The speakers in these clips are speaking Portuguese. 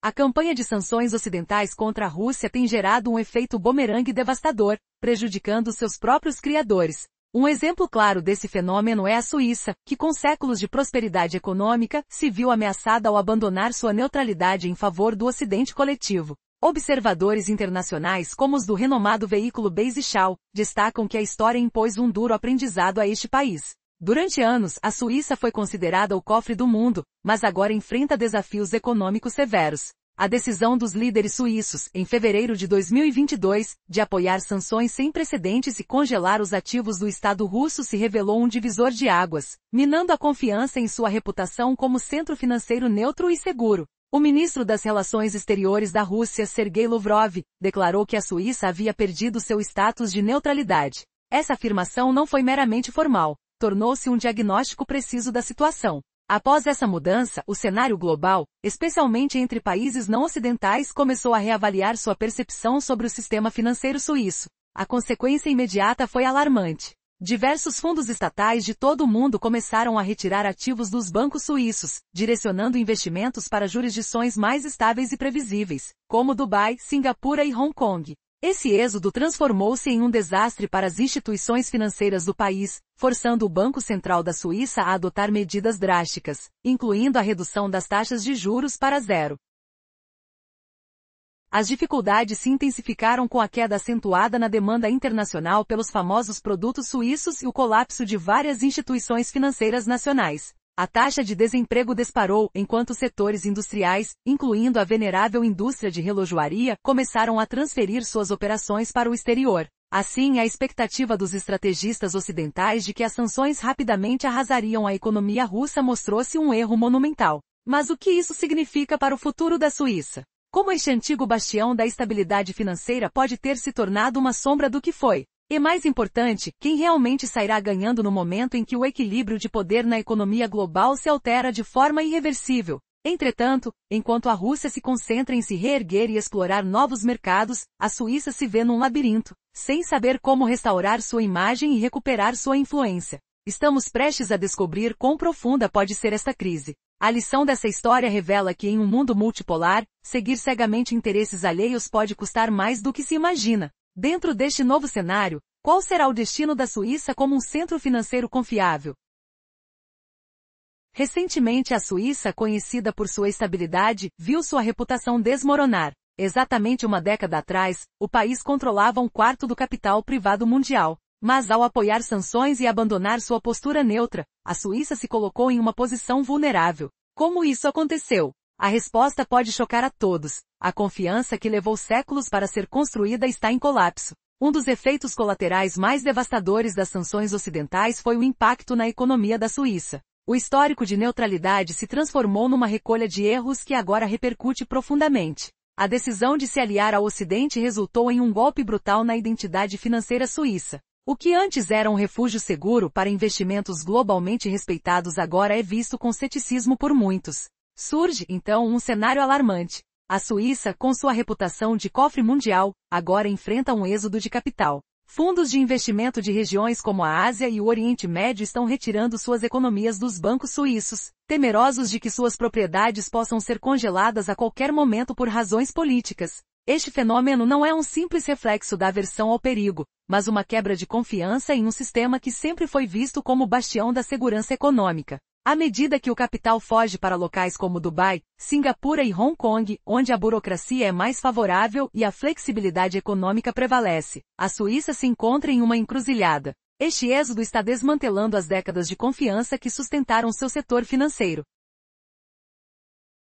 A campanha de sanções ocidentais contra a Rússia tem gerado um efeito bumerangue devastador, prejudicando seus próprios criadores. Um exemplo claro desse fenômeno é a Suíça, que com séculos de prosperidade econômica, se viu ameaçada ao abandonar sua neutralidade em favor do Ocidente coletivo. Observadores internacionais como os do renomado veículo Base Schau, destacam que a história impôs um duro aprendizado a este país. Durante anos, a Suíça foi considerada o cofre do mundo, mas agora enfrenta desafios econômicos severos. A decisão dos líderes suíços, em fevereiro de 2022, de apoiar sanções sem precedentes e congelar os ativos do Estado russo se revelou um divisor de águas, minando a confiança em sua reputação como centro financeiro neutro e seguro. O ministro das Relações Exteriores da Rússia, Sergei Lavrov, declarou que a Suíça havia perdido seu status de neutralidade. Essa afirmação não foi meramente formal, tornou-se um diagnóstico preciso da situação. Após essa mudança, o cenário global, especialmente entre países não ocidentais, começou a reavaliar sua percepção sobre o sistema financeiro suíço. A consequência imediata foi alarmante. Diversos fundos estatais de todo o mundo começaram a retirar ativos dos bancos suíços, direcionando investimentos para jurisdições mais estáveis e previsíveis, como Dubai, Singapura e Hong Kong. Esse êxodo transformou-se em um desastre para as instituições financeiras do país, forçando o Banco Central da Suíça a adotar medidas drásticas, incluindo a redução das taxas de juros para zero. As dificuldades se intensificaram com a queda acentuada na demanda internacional pelos famosos produtos suíços e o colapso de várias instituições financeiras nacionais. A taxa de desemprego disparou, enquanto setores industriais, incluindo a venerável indústria de relojoaria, começaram a transferir suas operações para o exterior. Assim, a expectativa dos estrategistas ocidentais de que as sanções rapidamente arrasariam a economia russa mostrou-se um erro monumental. Mas o que isso significa para o futuro da Suíça? Como este antigo bastião da estabilidade financeira pode ter se tornado uma sombra do que foi? E mais importante, quem realmente sairá ganhando no momento em que o equilíbrio de poder na economia global se altera de forma irreversível? Entretanto, enquanto a Rússia se concentra em se reerguer e explorar novos mercados, a Suíça se vê num labirinto, sem saber como restaurar sua imagem e recuperar sua influência. Estamos prestes a descobrir quão profunda pode ser esta crise. A lição dessa história revela que em um mundo multipolar, seguir cegamente interesses alheios pode custar mais do que se imagina. Dentro deste novo cenário, qual será o destino da Suíça como um centro financeiro confiável? Recentemente a Suíça, conhecida por sua estabilidade, viu sua reputação desmoronar. Exatamente uma década atrás, o país controlava um quarto do capital privado mundial. Mas ao apoiar sanções e abandonar sua postura neutra, a Suíça se colocou em uma posição vulnerável. Como isso aconteceu? A resposta pode chocar a todos. A confiança que levou séculos para ser construída está em colapso. Um dos efeitos colaterais mais devastadores das sanções ocidentais foi o impacto na economia da Suíça. O histórico de neutralidade se transformou numa recolha de erros que agora repercute profundamente. A decisão de se aliar ao Ocidente resultou em um golpe brutal na identidade financeira suíça. O que antes era um refúgio seguro para investimentos globalmente respeitados agora é visto com ceticismo por muitos. Surge, então, um cenário alarmante. A Suíça, com sua reputação de cofre mundial, agora enfrenta um êxodo de capital. Fundos de investimento de regiões como a Ásia e o Oriente Médio estão retirando suas economias dos bancos suíços, temerosos de que suas propriedades possam ser congeladas a qualquer momento por razões políticas. Este fenômeno não é um simples reflexo da aversão ao perigo, mas uma quebra de confiança em um sistema que sempre foi visto como bastião da segurança econômica. À medida que o capital foge para locais como Dubai, Singapura e Hong Kong, onde a burocracia é mais favorável e a flexibilidade econômica prevalece, a Suíça se encontra em uma encruzilhada. Este êxodo está desmantelando as décadas de confiança que sustentaram seu setor financeiro.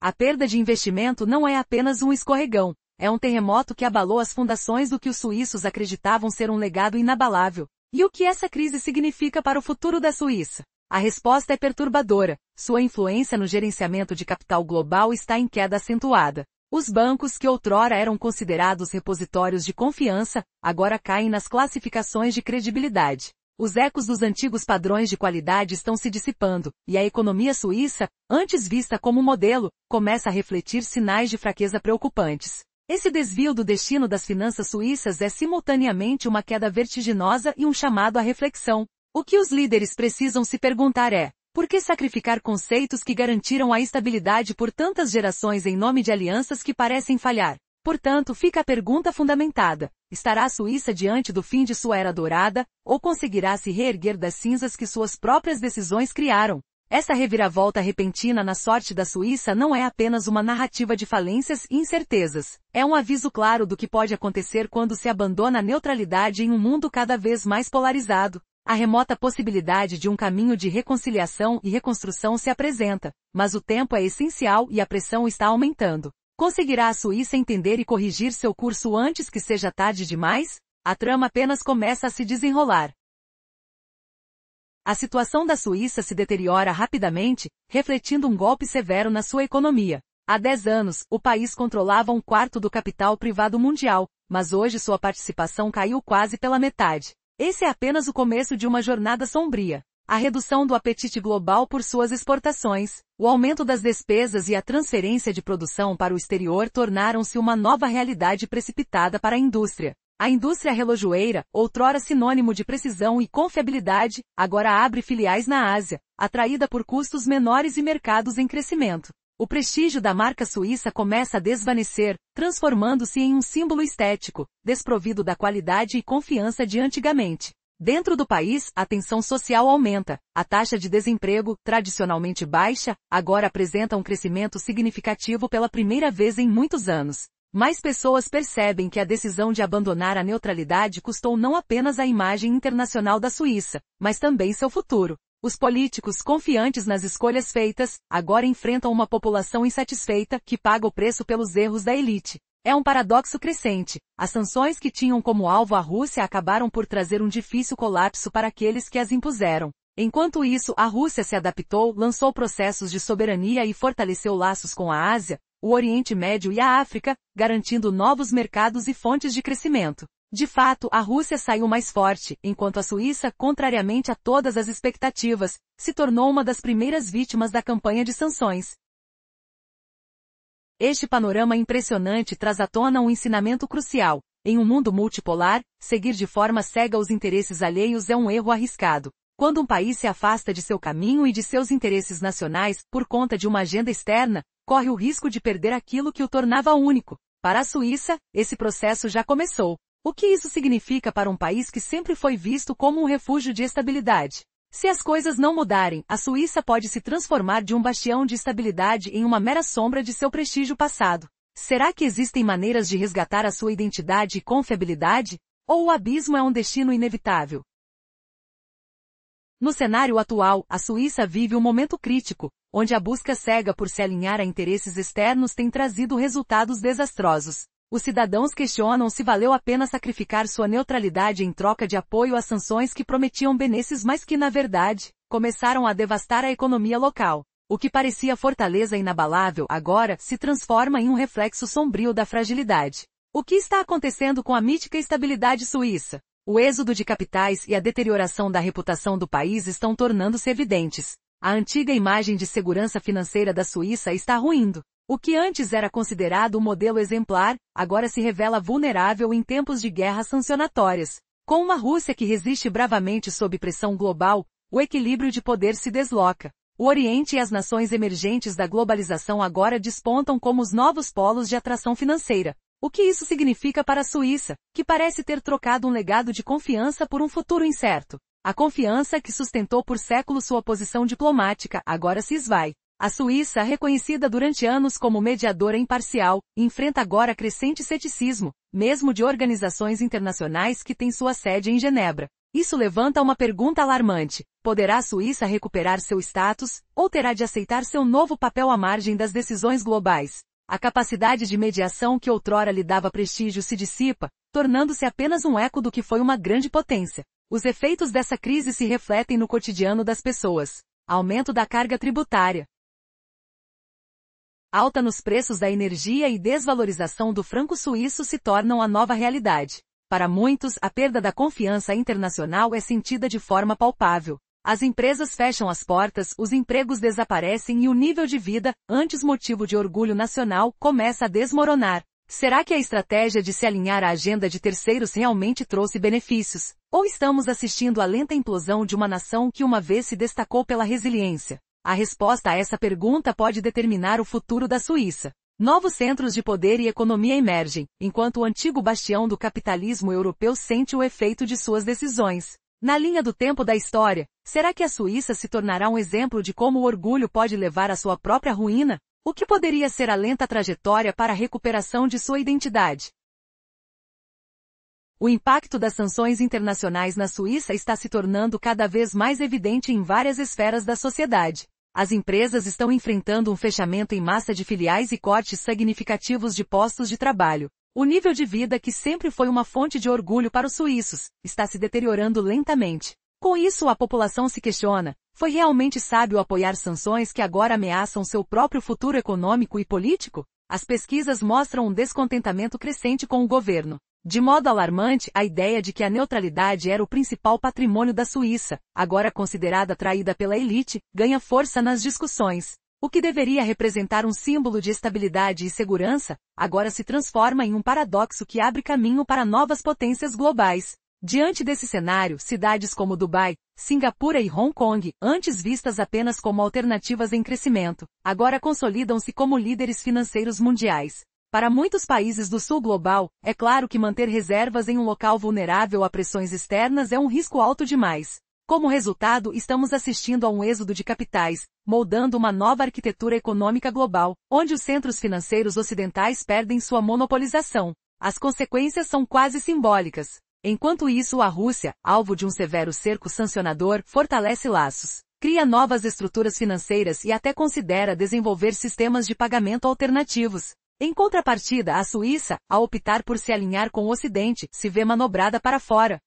A perda de investimento não é apenas um escorregão. É um terremoto que abalou as fundações do que os suíços acreditavam ser um legado inabalável. E o que essa crise significa para o futuro da Suíça? A resposta é perturbadora. Sua influência no gerenciamento de capital global está em queda acentuada. Os bancos que outrora eram considerados repositórios de confiança, agora caem nas classificações de credibilidade. Os ecos dos antigos padrões de qualidade estão se dissipando, e a economia suíça, antes vista como modelo, começa a refletir sinais de fraqueza preocupantes. Esse desvio do destino das finanças suíças é simultaneamente uma queda vertiginosa e um chamado à reflexão. O que os líderes precisam se perguntar é: Por que sacrificar conceitos que garantiram a estabilidade por tantas gerações em nome de alianças que parecem falhar? Portanto, fica a pergunta fundamentada: estará a Suíça diante do fim de sua era dourada, ou conseguirá se reerguer das cinzas que suas próprias decisões criaram? Essa reviravolta repentina na sorte da Suíça não é apenas uma narrativa de falências e incertezas. É um aviso claro do que pode acontecer quando se abandona a neutralidade em um mundo cada vez mais polarizado. A remota possibilidade de um caminho de reconciliação e reconstrução se apresenta, mas o tempo é essencial e a pressão está aumentando. Conseguirá a Suíça entender e corrigir seu curso antes que seja tarde demais? A trama apenas começa a se desenrolar. A situação da Suíça se deteriora rapidamente, refletindo um golpe severo na sua economia. Há 10 anos, o país controlava um quarto do capital privado mundial, mas hoje sua participação caiu quase pela metade. Esse é apenas o começo de uma jornada sombria. A redução do apetite global por suas exportações, o aumento das despesas e a transferência de produção para o exterior tornaram-se uma nova realidade precipitada para a indústria. A indústria relojoeira, outrora sinônimo de precisão e confiabilidade, agora abre filiais na Ásia, atraída por custos menores e mercados em crescimento. O prestígio da marca suíça começa a desvanecer, transformando-se em um símbolo estético, desprovido da qualidade e confiança de antigamente. Dentro do país, a tensão social aumenta. A taxa de desemprego, tradicionalmente baixa, agora apresenta um crescimento significativo pela primeira vez em muitos anos. Mais pessoas percebem que a decisão de abandonar a neutralidade custou não apenas a imagem internacional da Suíça, mas também seu futuro. Os políticos, confiantes nas escolhas feitas, agora enfrentam uma população insatisfeita que paga o preço pelos erros da elite. É um paradoxo crescente. As sanções que tinham como alvo a Rússia acabaram por trazer um difícil colapso para aqueles que as impuseram. Enquanto isso, a Rússia se adaptou, lançou processos de soberania e fortaleceu laços com a Ásia, o Oriente Médio e a África, garantindo novos mercados e fontes de crescimento. De fato, a Rússia saiu mais forte, enquanto a Suíça, contrariamente a todas as expectativas, se tornou uma das primeiras vítimas da campanha de sanções. Este panorama impressionante traz à tona um ensinamento crucial. Em um mundo multipolar, seguir de forma cega os interesses alheios é um erro arriscado. Quando um país se afasta de seu caminho e de seus interesses nacionais, por conta de uma agenda externa, corre o risco de perder aquilo que o tornava único. Para a Suíça, esse processo já começou. O que isso significa para um país que sempre foi visto como um refúgio de estabilidade? Se as coisas não mudarem, a Suíça pode se transformar de um bastião de estabilidade em uma mera sombra de seu prestígio passado. Será que existem maneiras de resgatar a sua identidade e confiabilidade? Ou o abismo é um destino inevitável? No cenário atual, a Suíça vive um momento crítico, onde a busca cega por se alinhar a interesses externos tem trazido resultados desastrosos. Os cidadãos questionam se valeu a pena sacrificar sua neutralidade em troca de apoio às sanções que prometiam benefícios, mas que, na verdade, começaram a devastar a economia local. O que parecia fortaleza inabalável agora se transforma em um reflexo sombrio da fragilidade. O que está acontecendo com a mítica estabilidade suíça? O êxodo de capitais e a deterioração da reputação do país estão tornando-se evidentes. A antiga imagem de segurança financeira da Suíça está ruindo. O que antes era considerado um modelo exemplar, agora se revela vulnerável em tempos de guerras sancionatórias. Com uma Rússia que resiste bravamente sob pressão global, o equilíbrio de poder se desloca. O Oriente e as nações emergentes da globalização agora despontam como os novos polos de atração financeira. O que isso significa para a Suíça, que parece ter trocado um legado de confiança por um futuro incerto? A confiança que sustentou por séculos sua posição diplomática agora se esvai. A Suíça, reconhecida durante anos como mediadora imparcial, enfrenta agora crescente ceticismo, mesmo de organizações internacionais que têm sua sede em Genebra. Isso levanta uma pergunta alarmante: poderá a Suíça recuperar seu status, ou terá de aceitar seu novo papel à margem das decisões globais? A capacidade de mediação que outrora lhe dava prestígio se dissipa, tornando-se apenas um eco do que foi uma grande potência. Os efeitos dessa crise se refletem no cotidiano das pessoas. Aumento da carga tributária, alta nos preços da energia e desvalorização do franco suíço se tornam a nova realidade. Para muitos, a perda da confiança internacional é sentida de forma palpável. As empresas fecham as portas, os empregos desaparecem e o nível de vida, antes motivo de orgulho nacional, começa a desmoronar. Será que a estratégia de se alinhar à agenda de terceiros realmente trouxe benefícios? Ou estamos assistindo à lenta implosão de uma nação que uma vez se destacou pela resiliência? A resposta a essa pergunta pode determinar o futuro da Suíça. Novos centros de poder e economia emergem, enquanto o antigo bastião do capitalismo europeu sente o efeito de suas decisões. Na linha do tempo da história, será que a Suíça se tornará um exemplo de como o orgulho pode levar à sua própria ruína? O que poderia ser a lenta trajetória para a recuperação de sua identidade? O impacto das sanções internacionais na Suíça está se tornando cada vez mais evidente em várias esferas da sociedade. As empresas estão enfrentando um fechamento em massa de filiais e cortes significativos de postos de trabalho. O nível de vida que sempre foi uma fonte de orgulho para os suíços, está se deteriorando lentamente. Com isso, a população se questiona: foi realmente sábio apoiar sanções que agora ameaçam seu próprio futuro econômico e político? As pesquisas mostram um descontentamento crescente com o governo. De modo alarmante, a ideia de que a neutralidade era o principal patrimônio da Suíça, agora considerada traída pela elite, ganha força nas discussões. O que deveria representar um símbolo de estabilidade e segurança, agora se transforma em um paradoxo que abre caminho para novas potências globais. Diante desse cenário, cidades como Dubai, Singapura e Hong Kong, antes vistas apenas como alternativas em crescimento, agora consolidam-se como líderes financeiros mundiais. Para muitos países do sul global, é claro que manter reservas em um local vulnerável a pressões externas é um risco alto demais. Como resultado, estamos assistindo a um êxodo de capitais, moldando uma nova arquitetura econômica global, onde os centros financeiros ocidentais perdem sua monopolização. As consequências são quase simbólicas. Enquanto isso, a Rússia, alvo de um severo cerco sancionador, fortalece laços, cria novas estruturas financeiras e até considera desenvolver sistemas de pagamento alternativos. Em contrapartida, a Suíça, ao optar por se alinhar com o Ocidente, se vê manobrada para fora,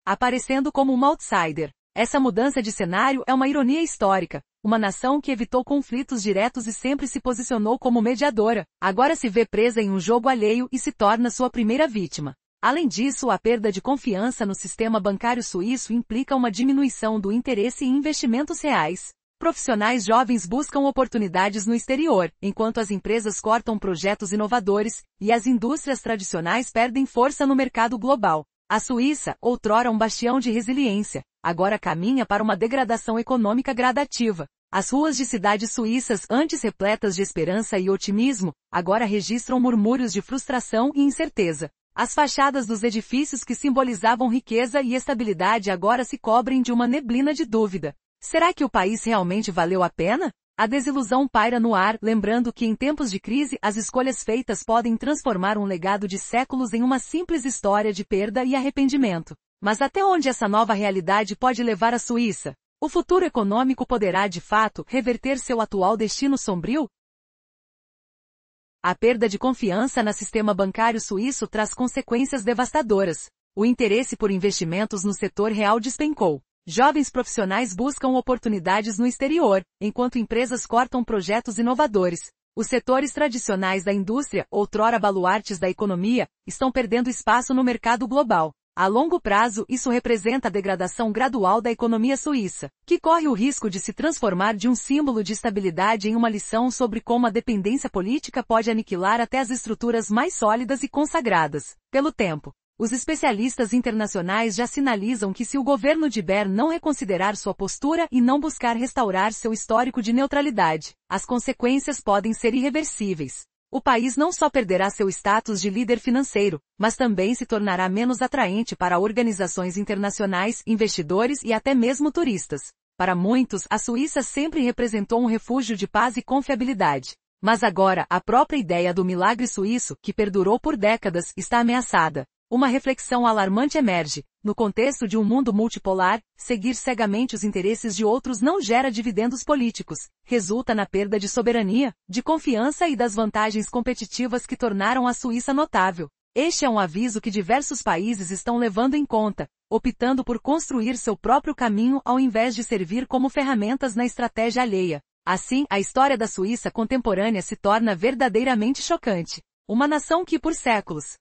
aparecendo como uma outsider. Essa mudança de cenário é uma ironia histórica. Uma nação que evitou conflitos diretos e sempre se posicionou como mediadora, agora se vê presa em um jogo alheio e se torna sua primeira vítima. Além disso, a perda de confiança no sistema bancário suíço implica uma diminuição do interesse em investimentos reais. Profissionais jovens buscam oportunidades no exterior, enquanto as empresas cortam projetos inovadores, e as indústrias tradicionais perdem força no mercado global. A Suíça, outrora um bastião de resiliência, agora caminha para uma degradação econômica gradativa. As ruas de cidades suíças, antes repletas de esperança e otimismo, agora registram murmúrios de frustração e incerteza. As fachadas dos edifícios que simbolizavam riqueza e estabilidade agora se cobrem de uma neblina de dúvida. Será que o país realmente valeu a pena? A desilusão paira no ar, lembrando que em tempos de crise as escolhas feitas podem transformar um legado de séculos em uma simples história de perda e arrependimento. Mas até onde essa nova realidade pode levar a Suíça? O futuro econômico poderá, de fato, reverter seu atual destino sombrio? A perda de confiança no sistema bancário suíço traz consequências devastadoras. O interesse por investimentos no setor real despencou. Jovens profissionais buscam oportunidades no exterior, enquanto empresas cortam projetos inovadores. Os setores tradicionais da indústria, outrora baluartes da economia, estão perdendo espaço no mercado global. A longo prazo, isso representa a degradação gradual da economia suíça, que corre o risco de se transformar de um símbolo de estabilidade em uma lição sobre como a dependência política pode aniquilar até as estruturas mais sólidas e consagradas pelo tempo. Os especialistas internacionais já sinalizam que se o governo de Bern não reconsiderar sua postura e não buscar restaurar seu histórico de neutralidade, as consequências podem ser irreversíveis. O país não só perderá seu status de líder financeiro, mas também se tornará menos atraente para organizações internacionais, investidores e até mesmo turistas. Para muitos, a Suíça sempre representou um refúgio de paz e confiabilidade. Mas agora, a própria ideia do milagre suíço, que perdurou por décadas, está ameaçada. Uma reflexão alarmante emerge. No contexto de um mundo multipolar, seguir cegamente os interesses de outros não gera dividendos políticos. Resulta na perda de soberania, de confiança e das vantagens competitivas que tornaram a Suíça notável. Este é um aviso que diversos países estão levando em conta, optando por construir seu próprio caminho ao invés de servir como ferramentas na estratégia alheia. Assim, a história da Suíça contemporânea se torna verdadeiramente chocante. Uma nação que por séculos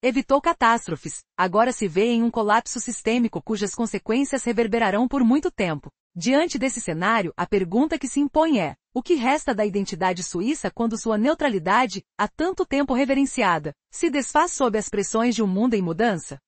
evitou catástrofes, agora se vê em um colapso sistêmico cujas consequências reverberarão por muito tempo. Diante desse cenário, a pergunta que se impõe é: o que resta da identidade suíça quando sua neutralidade, há tanto tempo reverenciada, se desfaz sob as pressões de um mundo em mudança?